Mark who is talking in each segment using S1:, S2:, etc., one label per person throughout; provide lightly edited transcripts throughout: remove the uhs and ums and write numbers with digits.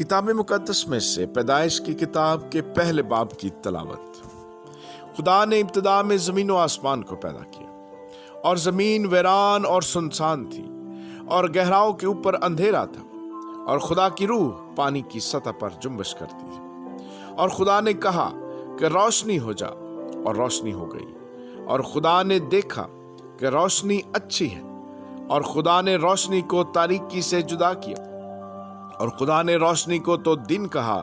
S1: किताब मुकद्दस में से पैदाइश की किताब के पहले बाब की तलावत। खुदा ने इब्तिदा में ज़मीन व आसमान को पैदा किया और ज़मीन वीरान और सुनसान थी और गहराओं के ऊपर अंधेरा था और खुदा की रूह पानी की सतह पर जुम्बिश करती थी। और खुदा ने कहा कि रोशनी हो जा, और रोशनी हो गई। और खुदा ने देखा कि रोशनी अच्छी है, और खुदा ने रोशनी को तारीकी से जुदा किया। और खुदा ने रोशनी को तो दिन कहा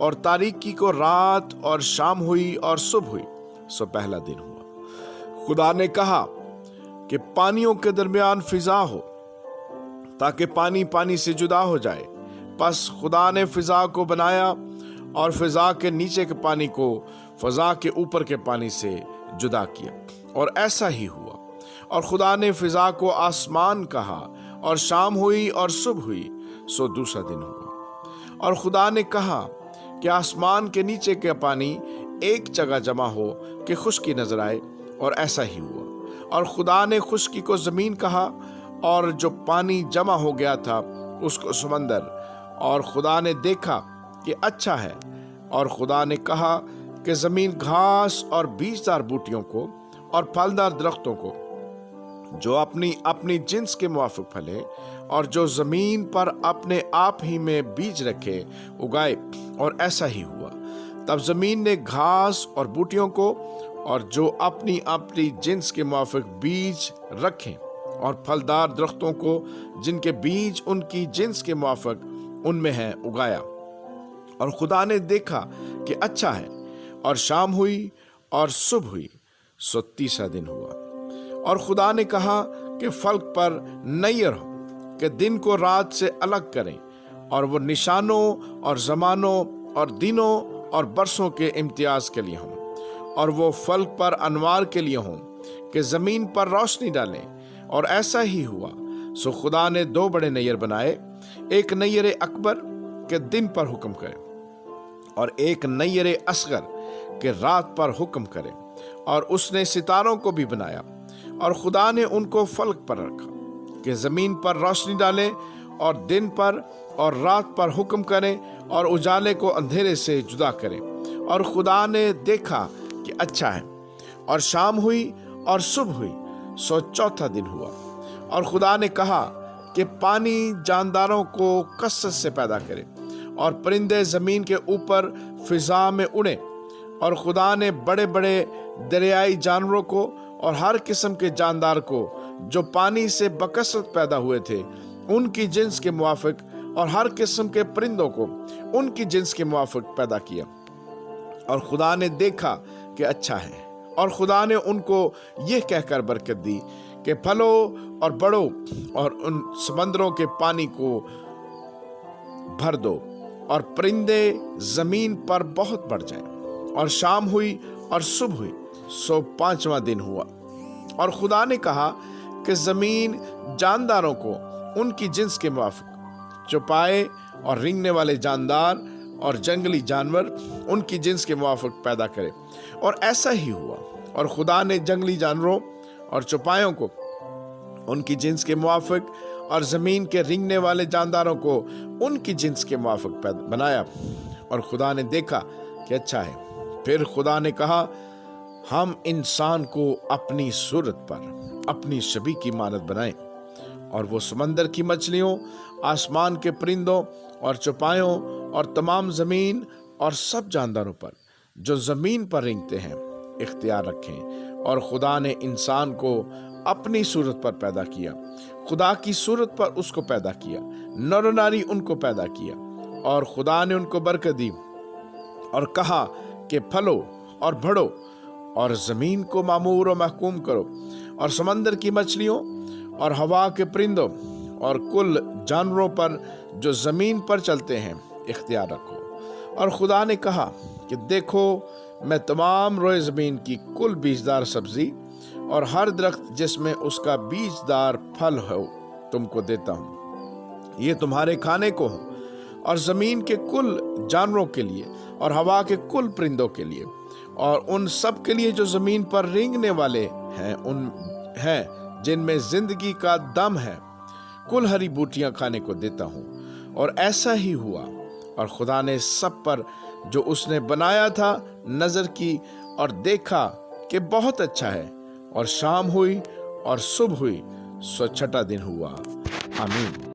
S1: और तारीकी को रात, और शाम हुई और सुबह हुई, सो पहला दिन हुआ। खुदा ने कहा कि पानियों के दरमियान फिजा हो, ताकि पानी पानी से जुदा हो जाए। बस खुदा ने फिजा को बनाया और फिजा के नीचे के पानी को फिजा के ऊपर के पानी से जुदा किया, और ऐसा ही हुआ। और खुदा ने फिजा को आसमान कहा, और शाम हुई और सुबह हुई, सो दूसरा दिन हुआ। और खुदा ने कहा कि आसमान के नीचे का पानी एक जगह जमा हो कि खुश्की नजर आए, और ऐसा ही हुआ। और खुदा ने खुश्की को जमीन कहा, और जो पानी जमा हो गया था उसको समंदर। और खुदा ने देखा कि अच्छा है। और खुदा ने कहा कि जमीन घास और बीजदार बूटियों को और फलदार दरख्तों को, जो अपनी अपनी जिन्स के मुआफिक फले, और जो जमीन पर अपने आप ही में बीज रखे, उगाए। और ऐसा ही हुआ। तब जमीन ने घास और बूटियों को, और जो अपनी अपनी जिन्स के मुआफिक बीज रखें, और फलदार दरख्तों को जिनके बीज उनकी जिन्स के मुआफिक उनमें है, उगाया। और खुदा ने देखा कि अच्छा है। और शाम हुई और सुबह हुई, सो तीसरा दिन हुआ। और खुदा ने कहा कि फल्क पर नैयर हो, कि दिन को रात से अलग करें, और वो निशानों और जमानों और दिनों और बरसों के इम्तियाज के लिए हों। और वो फल्क पर अनवार के लिए हों, कि जमीन पर रोशनी डालें। और ऐसा ही हुआ। सो खुदा ने दो बड़े नैयर बनाए, एक नैयर अकबर के दिन पर हुक्म करे, और एक नैयर असगर के रात पर हुक्म करे। और उसने सितारों को भी बनाया। और खुदा ने उनको फल्क पर रखा, कि जमीन पर रोशनी डाले, और दिन पर और रात पर हुक्म करें, और उजाले को अंधेरे से जुदा करें। और खुदा ने देखा कि अच्छा है। और शाम हुई और सुबह हुई, सो चौथा दिन हुआ। और खुदा ने कहा कि पानी जानदारों को कसरत से पैदा करे, और परिंदे जमीन के ऊपर फिजा में उड़े। और खुदा ने बड़े बड़े दरियाई जानवरों को और हर किस्म के जानदार को, जो पानी से बकसरत पैदा हुए थे, उनकी जिन्स के मुआफिक, और हर किस्म के परिंदों को उनकी जिन्स के मुआफिक पैदा किया। और खुदा ने देखा कि अच्छा है। और खुदा ने उनको यह कहकर बरकत दी कि फलो और बढ़ो, और उन समंदरों के पानी को भर दो, और परिंदे जमीन पर बहुत बढ़ जाएं। और शाम हुई और सुबह हुई, सो पांचवां दिन हुआ। और खुदा ने कहा कि जमीन जानदारों को उनकी जिन्स के मुआफिक, चौपाए और रेंगने वाले जानदार और जंगली जानवर उनकी जिन्स के मुआफिक पैदा करे। और ऐसा ही हुआ। और खुदा ने जंगली जानवरों और चौपायों को उनकी जिन्स के मुआफिक, और जमीन के रेंगने वाले जानदारों को उनकी जिन्स के मुआफिक बनाया। और खुदा ने देखा कि अच्छा है। फिर खुदा ने कहा, हम इंसान को अपनी सूरत पर अपनी छवि की मानद बनाएं, और वो समंदर की मछलियों, आसमान के परिंदों और चौपायों, और तमाम जमीन और सब जानदारों पर जो जमीन पर रेंगते हैं, इख्तियार रखें। और खुदा ने इंसान को अपनी सूरत पर पैदा किया, खुदा की सूरत पर उसको पैदा किया, नर और नारी उनको पैदा किया। और खुदा ने उनको बरकत दी और कहा कि फलो और बढ़ो, और जमीन को मामूर और महकूम करो, और समंदर की मछलियों और हवा के परिंदों और कुल जानवरों पर जो जमीन पर चलते हैं इख्तियार रखो। और खुदा ने कहा कि देखो, मैं तमाम रोए जमीन की कुल बीजदार सब्जी और हर दरख्त जिसमें उसका बीजदार फल हो तुमको देता हूँ, ये तुम्हारे खाने को हो। और जमीन के कुल जानवरों के लिए, और हवा के कुल परिंदों के लिए, और उन सब के लिए जो जमीन पर रेंगने वाले हैं, उन हैं जिनमें जिंदगी का दम है, कुल हरी बूटियां खाने को देता हूँ। और ऐसा ही हुआ। اور خدا نے سب پر جو اس نے بنایا تھا نظر کی اور دیکھا کہ بہت اچھا ہے، اور شام ہوئی اور صبح ہوئی، سو چھٹا دن ہوا۔ آمین۔